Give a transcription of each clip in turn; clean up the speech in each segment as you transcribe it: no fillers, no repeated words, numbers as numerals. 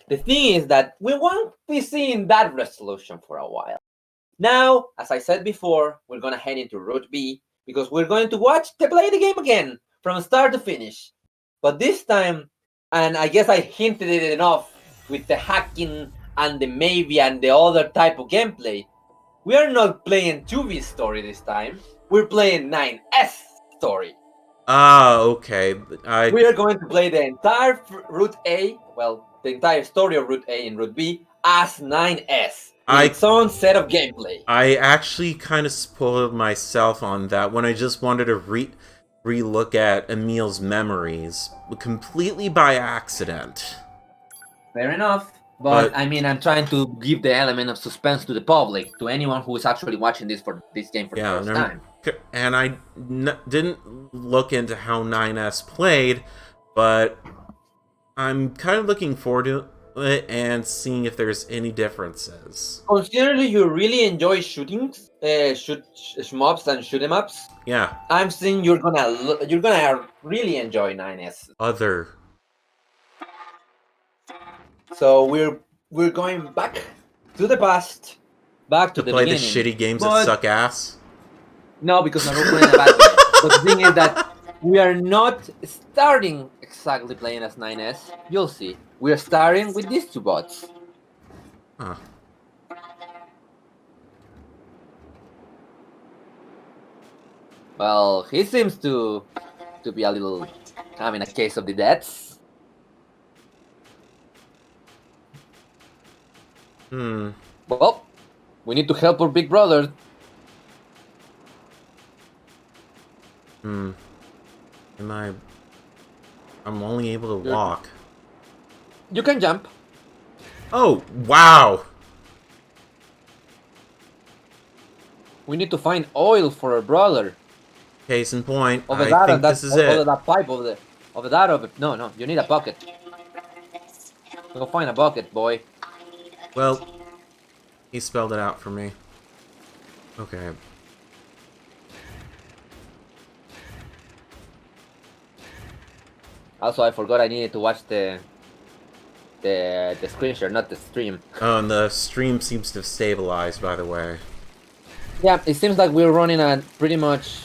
The thing is that we won't be seeing that resolution for a while. Now, as I said before, we're gonna head into Route B because we're going to play the game again from start to finish. But this time, and I guess I hinted it enough with the hacking and the maybe and the other type of gameplay, we are not playing 2B story this time. We're playing 9S story. Ah, okay. We are going to play the entire Route A, well, the entire story of Route A and Route B as 9S with its own set of gameplay. I actually kind of spoiled myself on that when I just wanted to re-look at Emil's memories completely by accident. Fair enough. But I mean, I'm trying to give the element of suspense to the public, to anyone who is actually watching this game for the first time. And I didn't look into how 9S played, but I'm kind of looking forward to it and seeing if there's any differences. Considering you really enjoy shootings, shmups and shoot 'em ups, yeah, I'm saying you're gonna really enjoy 9S. So we're going back to the past, back to the play beginning. the shitty games that suck ass. No, because I'm not playing a bad game. But the thing is that we are not starting exactly playing as 9S. You'll see. We are starting with these two bots. Huh. Well, he seems to be a little having a case of the debts. Well, we need to help our big brother. I'm only able to walk. You can jump. Oh, wow! We need to find oil for our brother. Case in point, over I that, think this is it. Over that pipe, over that. No, you need a bucket. Go find a bucket, boy. Well, he spelled it out for me. Okay. Also, I forgot I needed to watch the screen share, not the stream. Oh, and the stream seems to have stabilized, by the way. Yeah, it seems like we're running at pretty much...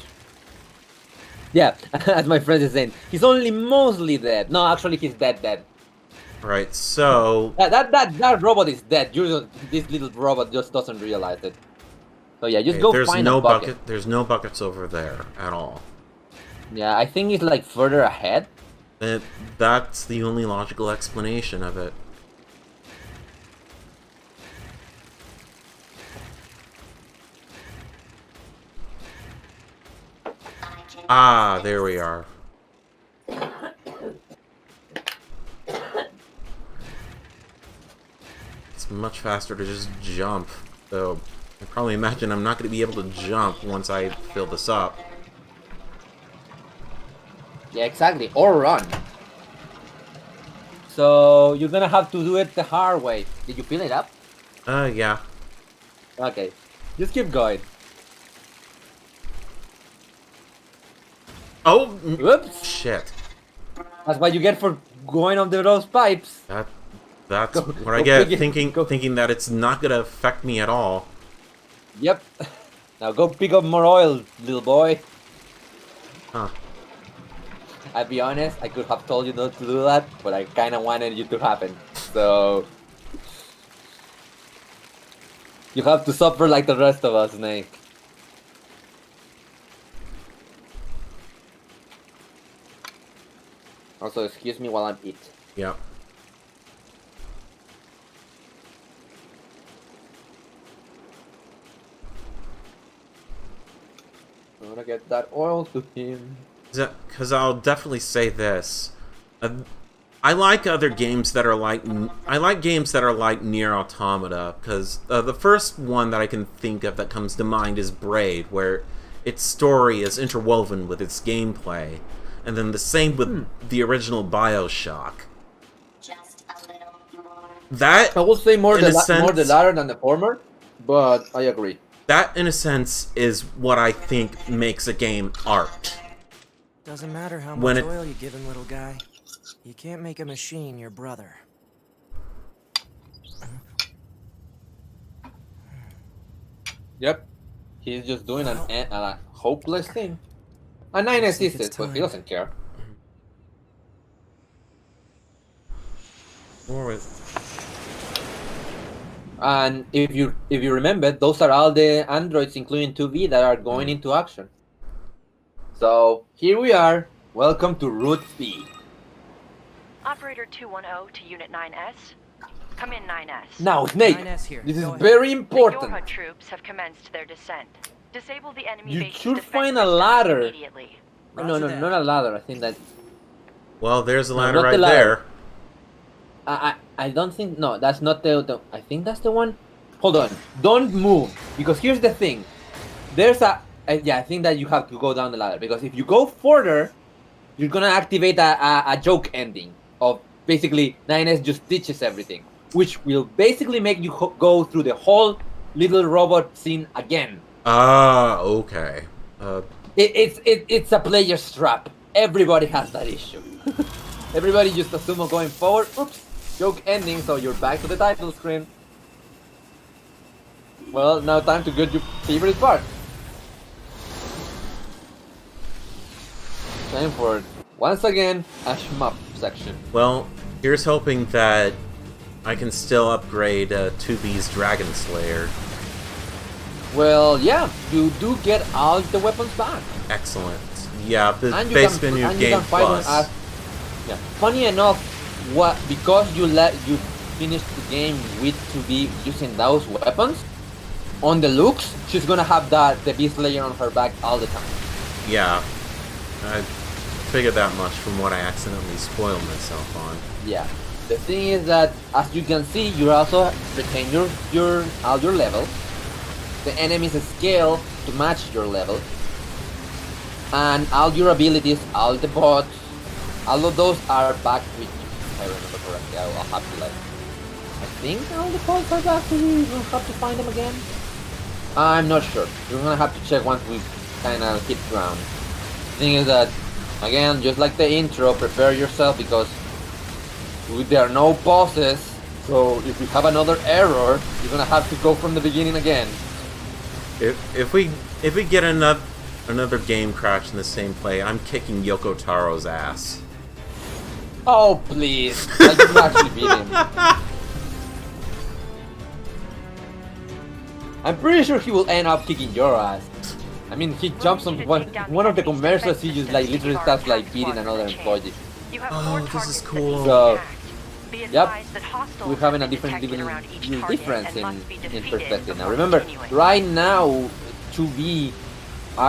Yeah, as my friend is saying, he's only mostly dead. No, actually, he's dead. Right, so... That robot is dead. This little robot just doesn't realize it. So yeah, just go find a bucket. There's no buckets over there at all. Yeah, I think it's like further ahead. That's the only logical explanation of it. Ah, there we are. It's much faster to just jump, though I probably imagine I'm not going to be able to jump once I fill this up. Yeah, exactly. Or run. So you're gonna have to do it the hard way. Did you fill it up? Yeah. Okay. Just keep going. Oh! Whoops! Shit. That's what you get for going under those pipes. That's what I get thinking that it's not gonna affect me at all. Yep. Now go pick up more oil, little boy. Huh. I'll be honest, I could have told you not to do that, but I kinda wanted you to happen. So... you have to suffer like the rest of us, Snake. Also, excuse me while I eat. Yeah. I'm gonna get that oil to him. Because I'll definitely say this. I like other games that are like... I like games that are like NieR Automata, because the first one that I can think of that comes to mind is Braid, where its story is interwoven with its gameplay. And then the same with the original BioShock. That, I will say more the latter than the former, but I agree. That, in a sense, is what I think makes a game art. Doesn't matter how much oil you give him, little guy. You can't make a machine your brother. Yep. He's just doing Well. a hopeless thing. A 9 Looks like sees it's it, but he time. doesn't care. And if you remember, those are all the androids, including 2B, that are going into action. So here we are. Welcome to Route B. Operator 210 to Unit 9S. Come in, 9S. Now, Snake, 9S here. this is Go ahead. very The important. Yorha troops have commenced their descent. Disable the enemy You base's should defense find a systems ladder. immediately. No, Roger that. not a ladder. I think that Well, there's a No, ladder not the right ladder. there. I don't think, no, that's not the I think that's the one. Hold on, don't move, because here's the thing. There's yeah, I think that you have to go down the ladder, because if you go further, you're gonna activate a joke ending of basically 9S just teaches everything, which will basically make you go through the whole little robot scene again. Ah, okay. It's a player's trap. Everybody has that issue. Everybody just assume going forward. Oops, joke ending, so you're back to the title screen. Well, now time to get your favorite part. Time for, once again, a shmup section. Well, here's hoping that I can still upgrade 2B's Dragon Slayer. Well, yeah, you do get all the weapons back. Excellent. Yeah, the And you base can, menu and you game can fight plus. on as, yeah. Funny enough, because you finished the game with 2B using those weapons, on the looks, she's gonna have the beast layer on her back all the time. Yeah, I figured that much from what I accidentally spoiled myself on. Yeah. The thing is that, as you can see, you also retain all your levels. The enemies scale to match your level. And all your abilities, all the bots, all of those are back with you, if I remember correctly. I'll have to I think all the bots are back with you. We'll have to find them again. I'm not sure. We're gonna have to check once we kind of hit ground. The thing is that, again, just like the intro, prepare yourself, because there are no bosses. So if you have another error, you're gonna have to go from the beginning again. If we get another game crash in the same play, I'm kicking Yoko Taro's ass. Oh please! I can actually beat him. I'm pretty sure he will end up kicking your ass. I mean, he jumps on one of the commercials. He just like literally starts like beating another employee. Oh, this is cool. So, yep, we're having a difference in perspective now. Remember, right now, 2B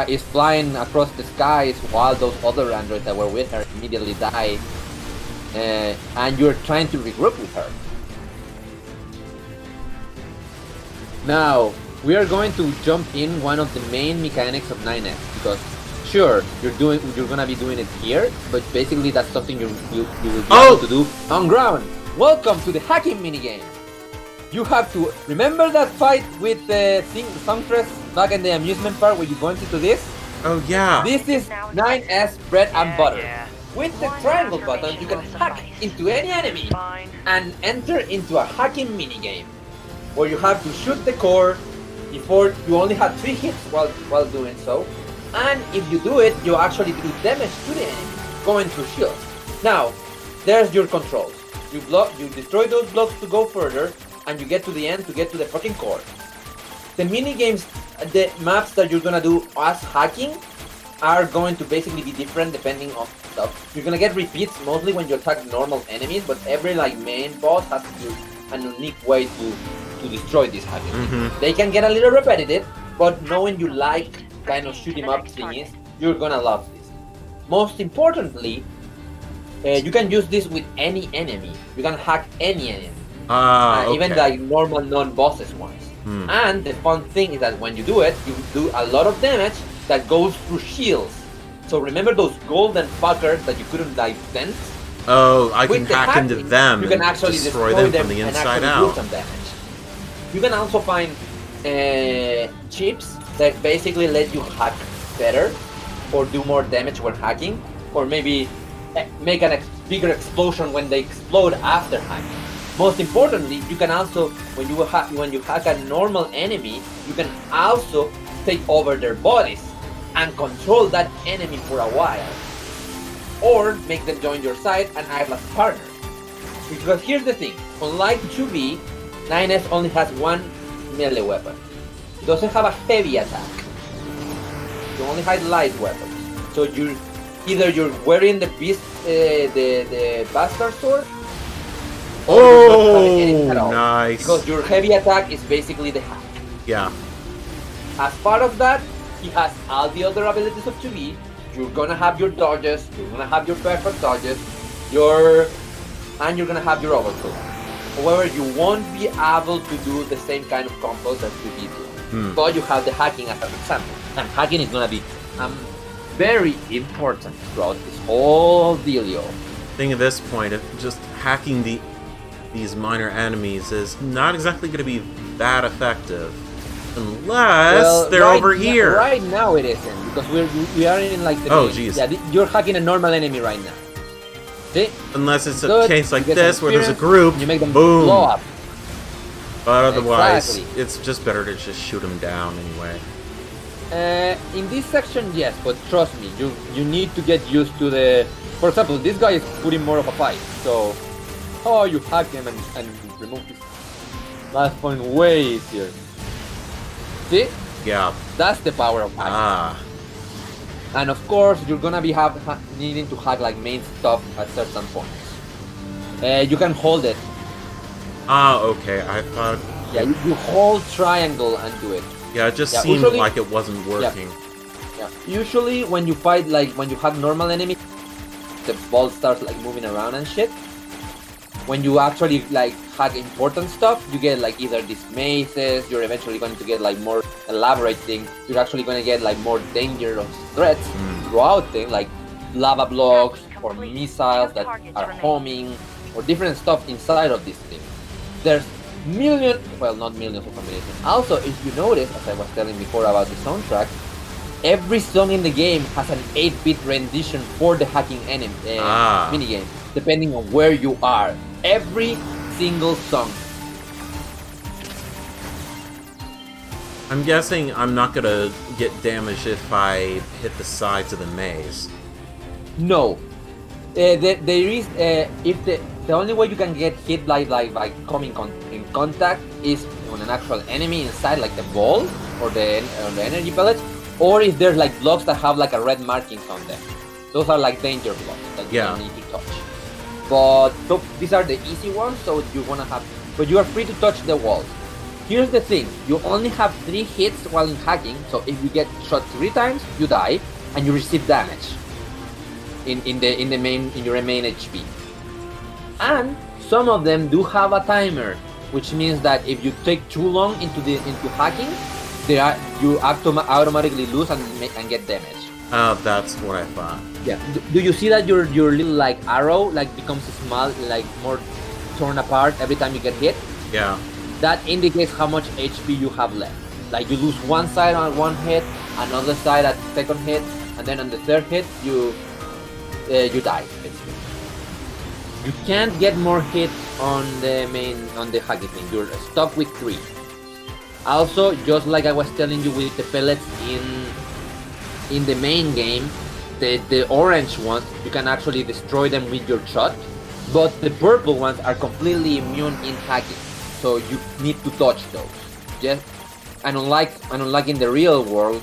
is flying across the skies while those other androids that were with her immediately die, and you're trying to regroup with her. Now, we are going to jump in one of the main mechanics of 9S, because sure, you're gonna be doing it here, but basically that's something you will be able to do on ground. Welcome to the hacking minigame. You have to remember that fight with the Songstress back in the amusement park where you went into this? Oh yeah. This is 9S bread and butter. With the triangle button, you can hack into any enemy and enter into a hacking minigame, where you have to shoot the core before you only have 3 hits while doing so. And if you do it, you actually do damage to the enemy, going through shields. Now, there's your controls. You destroy those blocks to go further, and you get to the end to get to the fucking core. The minigames, the maps that you're gonna do as hacking are going to basically be different depending on stuff. You're gonna get repeats mostly when you attack normal enemies, but every like main boss has to do an unique way to destroy these hacking. They can get a little repetitive, but knowing you like kind of shoot 'em up thingies, you're gonna love this. Most importantly, you can use this with any enemy. You can hack any enemy, even like normal non-bosses ones. And the fun thing is that when you do it, you do a lot of damage that goes through shields. So remember those golden fuckers that you couldn't like sense? Oh, I can With the hack into hacking, them you can and actually destroy them from the and inside actually do out. some damage. You can also find chips that basically let you hack better, or do more damage when hacking, or maybe make a bigger explosion when they explode after hacking. most importantly, you can also, when you hack a normal enemy, you can also take over their bodies and control that enemy for a while, or make them join your side and act as partners. Because here's the thing, unlike 2B, 9S only has one melee weapon. It doesn't have a heavy attack. You only have light weapons. So you're wearing the beast, the bastard sword. Or you're not having anything at all. Nice. Because your heavy attack is basically the hack. Yeah. As part of that, he has all the other abilities of 2B. You're gonna have your dodges. You're gonna have your perfect dodges. And you're gonna have your overkill. However, you won't be able to do the same kind of combos that 2B do. But you have the hacking as an example. And hacking is gonna be very important throughout this whole dealio. I think at this point, just hacking these minor enemies is not exactly going to be that effective. Unless they're over here. Right now it isn't, because we are in like the jeez. Yeah, you're hacking a normal enemy right now. See? Unless it's a case like this where there's a experience, group, you make them boom. blow up. But otherwise, Exactly. it's just better to just shoot them down anyway. In this section, yes, but trust me, you need to get used to the... For example, this guy is putting more of a fight, so... Oh, you hack him and remove his last point way easier. See? Yeah. That's the power of hacking. Ah. And of course, you're gonna be needing to hack like main stuff at certain points. You can hold it. Ah, okay. I thought... Yeah, you hold triangle and do it. Yeah, it just seemed usually, like it wasn't working. Yeah. Usually when you fight, like when you hack normal enemy, the ball starts like moving around and shit. When you actually like hack important stuff, you get like either these mazes, you're eventually going to get like more elaborate things, you're actually going to get like more dangerous threats throughout things, like lava blocks or missiles that are homing, or different stuff inside of this thing. There's not millions of combinations. Also, if you notice, as I was telling before about the soundtrack, every song in the game has an 8-bit rendition for the hacking enemy minigame, depending on where you are. Every single song. I'm guessing I'm not gonna get damaged if I hit the sides of the maze. No. There is if the only way you can get hit by coming in contact is on an actual enemy inside, like the ball or the energy pellets, or if there's like blocks that have like a red markings on them. Those are like danger blocks that you don't need to touch. But so these are the easy ones, so you wanna have, but you are free to touch the walls. Here's the thing: you only have 3 hits while in hacking. So if you get shot 3 times, you die and you receive damage in your main HP. And some of them do have a timer, which means that if you take too long into hacking, you automatically lose and get damage. That's what I thought. Yeah. Do you see that your little like arrow like becomes small, like more torn apart every time you get hit? Yeah. That indicates how much HP you have left. Like you lose one side on one hit, another side at the second hit, and then on the third hit you die basically. You can't get more hits on the hacking thing. You're stuck with 3. Also, just like I was telling you with the pellets in the main game, the orange ones, you can actually destroy them with your shot, but the purple ones are completely immune in hacking, so you need to dodge those. Yes, and unlike in the real world,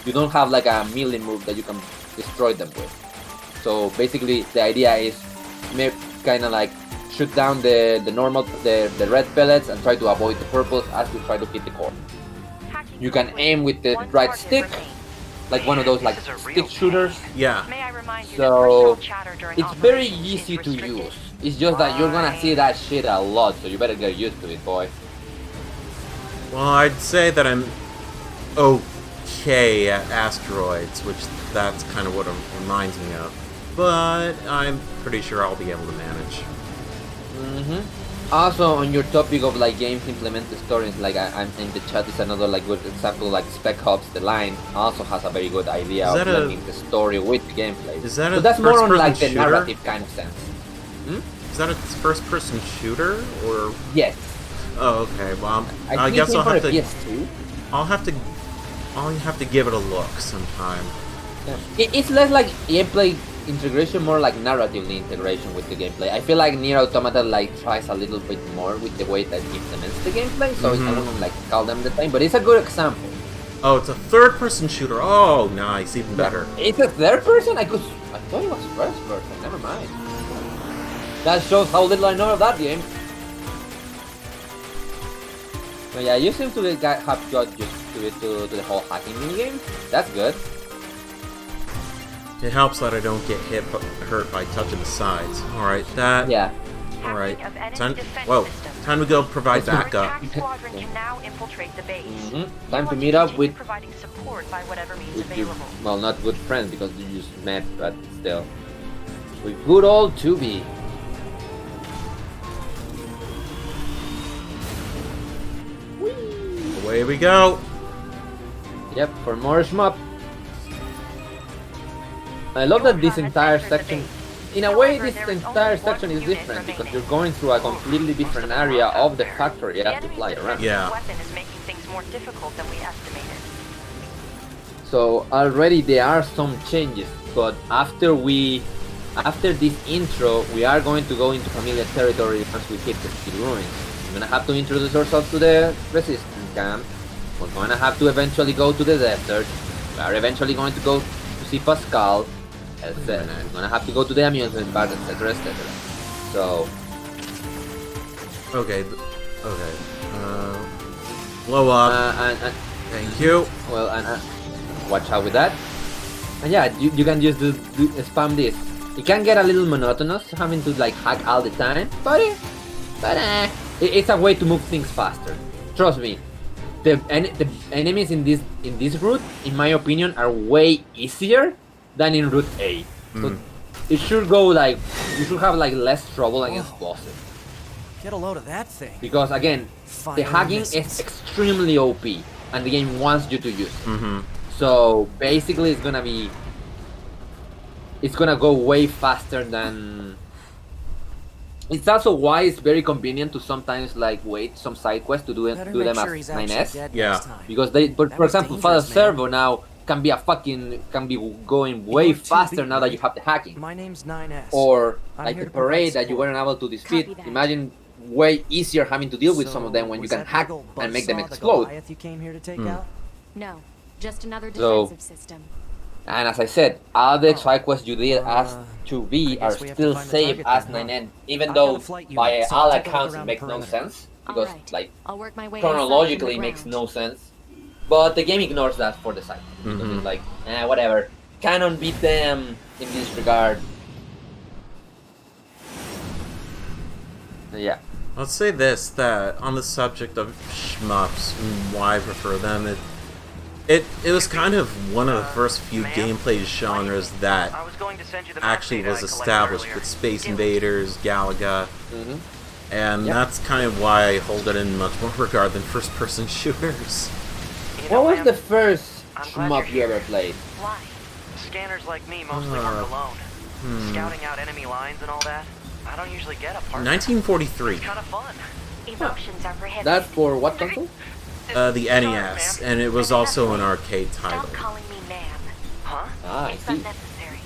you don't have like a melee move that you can destroy them with. So basically, the idea is kind of like shoot down the red pellets and try to avoid the purples as you try to hit the core. You can aim with the right stick, like one of those like stick shooters. Yeah. So it's very easy to use. It's just that you're gonna see that shit a lot, so you better get used to it, boy. Well, I'd say that I'm okay at asteroids, which that's kind of what it reminds me of. But I'm pretty sure I'll be able to manage. Also, on your topic of like games implement the stories, like I'm in the chat is another like good example, like Spec Ops: The Line also has a very good idea of blending the story with the gameplay. Is that so that's more on like the shooter? narrative kind of sense. Is that a first-person shooter or? Yes. Oh, okay. Well, I I think guess it's I'll for have a to. PS2. I'll have to. I'll have to give it a look sometime. It's less like gameplay integration, more like narratively integration with the gameplay. I feel like NieR Automata like tries a little bit more with the way that it implements the gameplay, so I wouldn't like call them the same, but it's a good example. Oh, it's a third-person shooter. Oh, nice, even better. It's a third person? I thought it was first person. Never mind. That shows how little I know of that game. So yeah, you seem to have got used to it to the whole hacking minigame. That's good. It helps that I don't get hurt by touching the sides. All right, that. Yeah. All right. Hacking of enemy Time. defense Whoa. systems. Time to go provide Our backup. attack squadron can now infiltrate the base. Time to want meet up continue with providing support by whatever means your, available. well, not good friends because you just met, but still. With good old 2B. Away we go. Yep, for more shmup. I love that this entire section, in a way this entire section is different because you're going through a completely different area of the factory you have to fly around. Yeah. Weapon is making things more difficult than we estimated. So already there are some changes, but after this intro, we are going to go into familiar territory once we hit the city ruins. We're gonna have to introduce ourselves to the resistance camp. We're gonna have to eventually go to the desert. We are eventually going to go to see Pascal. Etc. We're gonna have to go to the amusement park, etc., etc. So, Okay. Okay. Blow up. and Thank you. well, and watch out with that. And yeah, you can just do spam this. It can get a little monotonous having to like hack all the time, but it's a way to move things faster. Trust me, the enemies in this route, in my opinion, are way easier than in Route A. So it should go like you should have like less trouble against bosses. Get a load of that thing. Because again, the Finally hacking misses. is extremely OP, and the game wants you to use it. So basically, it's gonna go way faster than. It's also why it's very convenient to sometimes like wait some side quests to do Better them make as sure he's actually 9S dead Yeah. next time. because but That for was example, Father dangerous, man. Servo now can be going way You're 2B, faster now that right? you have the hacking. My name's 9S. Or I'm like here the to provide parade that you support. weren't able to defeat. Copy that. Imagine way easier having to deal with some of So, them when you was can that hack big old and make them buzzsaw the explode. Goliath you came here to take out? No, just another So- defensive system. And as I said, all the Oh. side quests you did as to I be are guess we have to still find the safe target as then, huh? 9N, even I've though got a flight by unit, so all I'll take a look accounts it around makes the no perimeter. sense because Alright. like I'll work my way chronologically inside makes from the no ground. sense. But the game ignores that for the side because it's like, whatever. Canon beat them in this regard. Yeah. Let's say this, that on the subject of shmups and why I prefer them, it was kind of one of the first few ma'am? gameplay genres that I was going to send you the actually map was data I collected established earlier. with Space Give it- Invaders, Galaga, and Yep. that's kind of why I hold it in much more regard than first-person shooters. You know, What was ma'am, the first I'm glad shmup you you're ever here. played? Why? Scanners like me mostly work alone. Scouting out enemy lines and all that. I don't usually get a partner. 1943, It's kind of fun. Emotions are prohibited. That's for what console? the NES, and it was also an arcade title. Stop calling me ma'am. Huh? Ah, I It's see. unnecessary.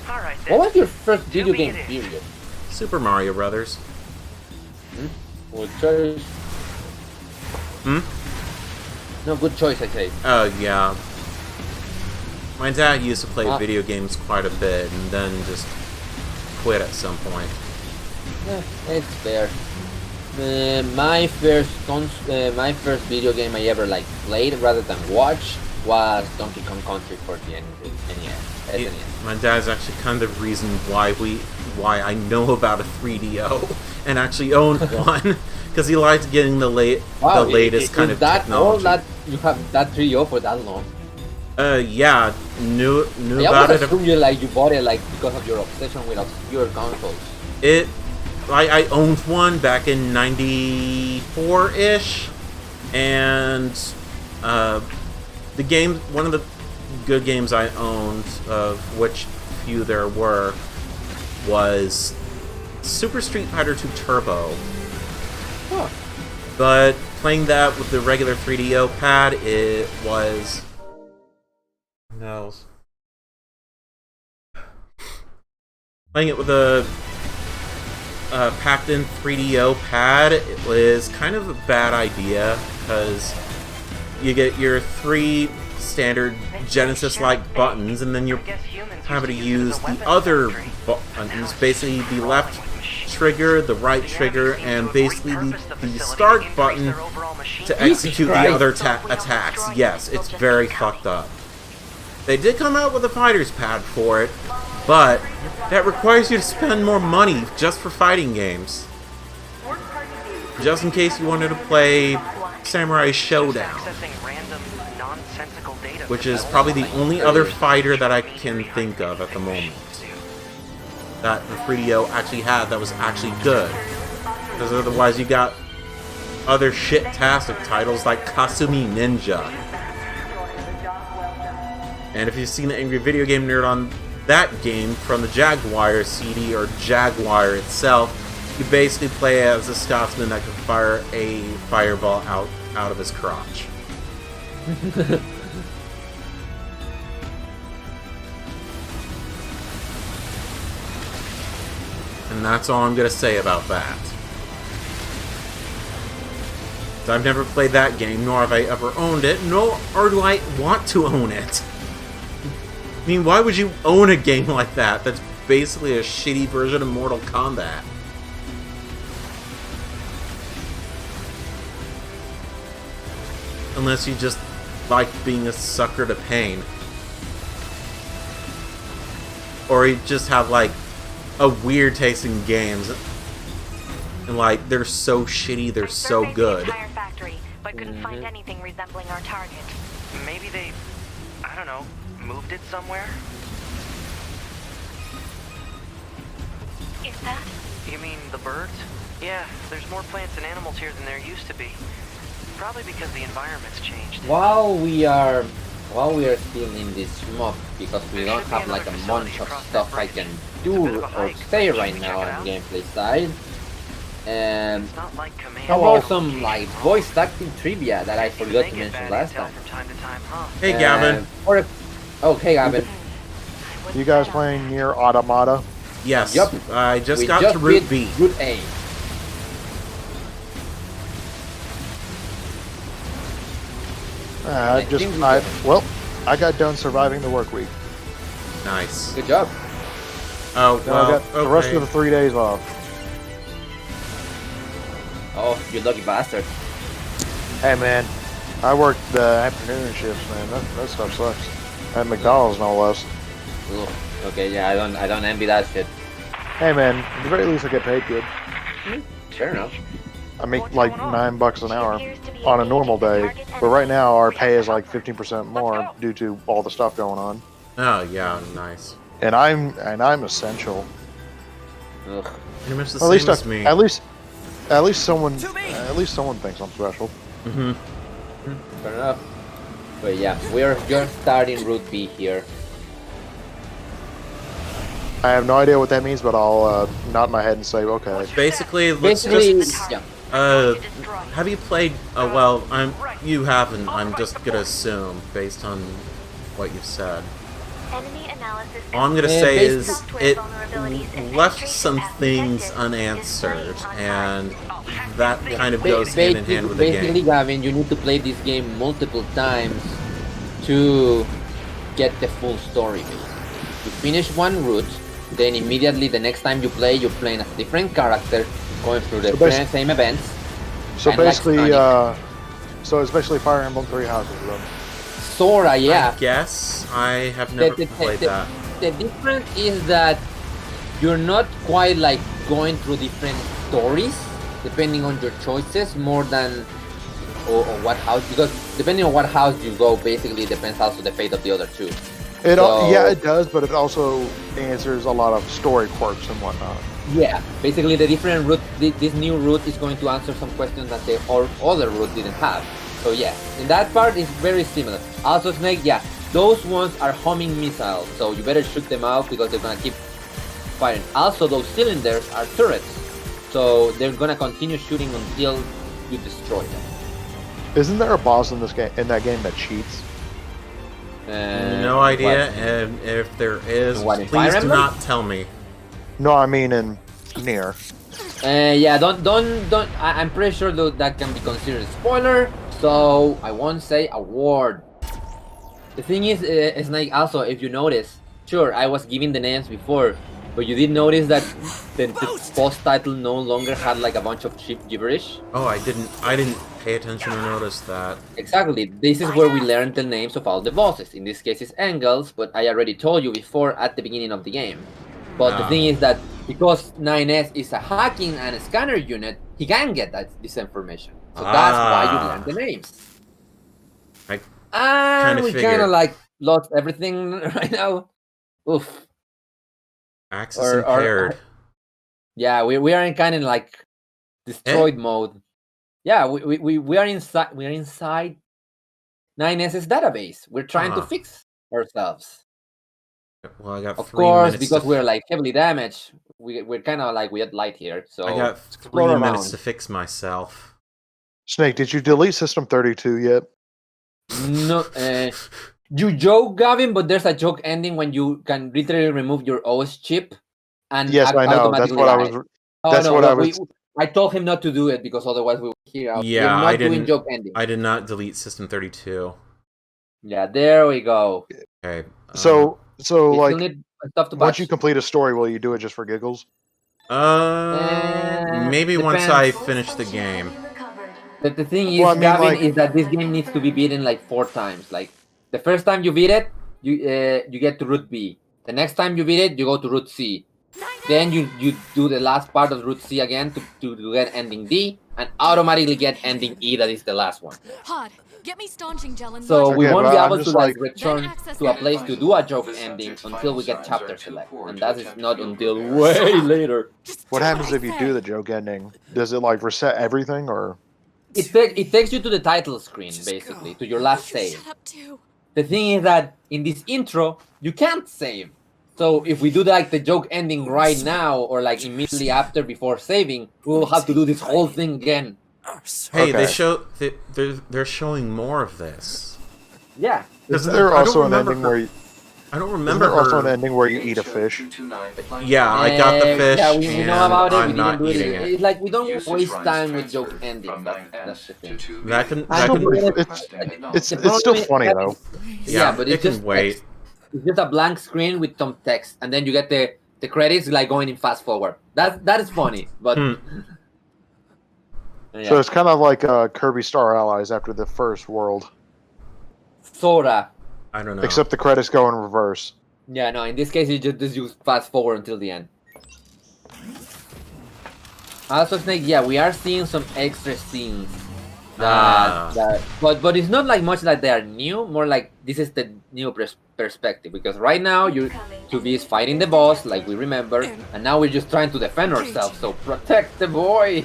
All right then. What was your first video me game it is. period? Super Mario Brothers. Good choice. Hmm? No, good choice, I say. Yeah. My dad used to play Ah. video games quite a bit, and then just quit at some point. It's fair. My first video game I ever like played rather than watched was Donkey Kong Country for the NES. He- SNES. my dad's actually kind of reason why I know about a 3DO and actually owned one, because he liked getting the latest kind of that all technology. that you have that 3DO for that long? Yeah, knew I about always it. assume you bought it like because of your obsession with obscure consoles. I owned one back in '94-ish, and one of the good games I owned, of which few there were, was Super Street Fighter 2 Turbo. Huh. But playing that with the regular 3DO pad, it was... No. Playing it with a packed-in 3DO pad, it was kind of a bad idea, because you get your 3 standard Genesis-like buttons, and then you're having to use the other buttons, basically the left trigger, the right trigger, and basically the start button to execute the other attacks. Yes, it's very fucked up. They did come out with a fighter's pad for it, but that requires you to spend more money just for fighting games. Just in case you wanted to play Samurai Showdown, which is probably the only other fighter that I can think of at the moment that the 3DO actually had that was actually good. Because otherwise you got other shit-tastic titles like Kasumi Ninja. And if you've seen the Angry Video Game Nerd on that game from the Jaguar CD or Jaguar itself, you basically play as a Scotsman that can fire a fireball out of his crotch. And that's all I'm going to say about that. I've never played that game, nor have I ever owned it, nor do I want to own it. I mean, why would you own a game like that that's basically a shitty version of Mortal Kombat? Unless you just like being a sucker to pain. Or you just have, like, a weird taste in games. And, like, they're so shitty, they're so good. The entire factory, but couldn't find anything resembling our target. Maybe they, I don't know, moved it somewhere? Is that? You mean the birds? Yeah, there's more plants and animals here than there used to be. Probably because the environment's changed. While we are still in this smoke, because we don't have like a bunch of stuff I can do or say right now on gameplay side. And It's not like command. how about some like voice acting trivia that I forgot to They get mention bad last intel time? from time to time, huh? Hey, Gavin. Hey Gavin. You guys playing NieR Automata? Yes, Yup. I just We got just to Route beat B. Route A. I got done surviving the work week. Nice. Good job. Oh, Now well, I got the rest of the 3 days off. Oh, you lucky bastard. Hey man, I worked the afternoon shifts, man. That stuff sucks. At McDonald's, no less. Ugh. Okay, yeah, I don't envy that shit. Hey man, at the very least I get paid good. Fair enough. I make like $9 an hour on a normal day, but right now our pay is like 15% more due to all the stuff going on. Oh, yeah, nice. And I'm essential. Ugh. Pretty much the At same least as me. at least someone thinks I'm special. Mm-hmm. Fair enough. But yeah, we're just starting Route B here. I have no idea what that means, but I'll nod my head and say, okay. Basically, let's Basically, just... yeah. Have you played... well, you haven't. I'm just gonna assume, based on what you've said. Enemy analysis. All I'm gonna Yeah, say is software it vulnerabilities and left penetration some as things detected unanswered, is and that kind of goes hand in hand with the Basically, game. Gavin, you need to play this game multiple times to get the full story. Basically, you finish one route, then immediately the next time you play, you're playing as a different character, going through the same events. So And like basically, Sonic. so it's basically Fire Emblem Three Houses. Then. Sora, yeah. I guess I have never played that. The difference is that you're not quite like going through different stories depending on your choices more than or what house, because depending on what house you go, basically depends also the fate of the other two. Yeah, it does, but it also answers a lot of story quirks and whatnot. Yeah, basically the different route, this new route is going to answer some questions that the other route didn't have. So yeah, in that part it's very similar. Also Snake, yeah, those ones are homing missiles, so you better shoot them out because they're gonna keep firing. Also, those cylinders are turrets, so they're gonna continue shooting until you destroy them. Isn't there a boss in this game in that game that cheats? No idea, and if there is, What, in please Fire do Emblem? not tell me. No, I mean in NieR. Yeah, don't. I'm pretty sure that can be considered a spoiler, so I won't say a word. The thing is, Snake. Also, if you notice, sure, I was giving the names before, but you did notice that the post title no longer had like a bunch of cheap gibberish. Oh, I didn't pay attention or notice that. Exactly. This is where we learned the names of all the bosses. In this case, it's Engels, but I already told you before at the beginning of the game. But the thing is that because 9S is a hacking and a scanner unit, he can get this information. So that's why you learn the names. And we kind of like lost everything right now. Oof. Access impaired. Yeah, we are in kind of like destroyed mode. Yeah, we are inside. We are inside 9S's database. We're trying to fix ourselves. Well, I got of 3 course, minutes because we're like heavily damaged. We're kind of like we had light here. So I got 3 minutes to fix myself. Snake, did you delete System 32 yet? No, you joke, Gavin, but there's a joke ending when you can literally remove your OS chip and yes, I know. That's what I was. That's what I was. I told him not to do it because otherwise we would hear out. Yeah, we're not doing joke ending. I did not delete System 32. Yeah, there we go. Okay. So like, stuff to once you complete a story, will you do it just for giggles? Maybe once I finish the game. But the thing is, Gavin, is that this game needs to be beaten like 4 times. Like the first time you beat it, you get to route B. The next time you beat it, you go to route C. Then you do the last part of route C again to get ending D, and automatically get ending E. That is the last one. Get me staunching gel and so we won't be able to like return to a place to do a joke ending until we get chapter select, and that is not until way later. What happens if you do the joke ending? Does it like reset everything, or? It takes you to the title screen, basically, to your last save. The thing is that in this intro, you can't save. So if we do like the joke ending right now, or like immediately after before saving, we'll have to do this whole thing again. Hey, they're showing more of this. Yeah. Isn't there also an ending where you... I don't remember. Isn't there also an ending where you eat a fish? Yeah, I got the fish. Yeah, we know about it. I'm we not didn't do eating it. It's like we don't waste time with joke endings. That's the thing. It's still funny though. Yeah, but it can wait. Text. It's just a blank screen with some text, and then you get the credits like going in fast forward. That is funny, but. Yeah. So it's kind of like Kirby Star Allies after the first world. Sorta. I don't know. Except the credits go in reverse. Yeah, no, in this case you just use fast forward until the end. Also, Snake, yeah, we are seeing some extra scenes. But it's not like much like they are new, more like this is the new perspective. Because right now, 2B is fighting the boss, like we remember, and now we're just trying to defend ourselves, so protect the boy!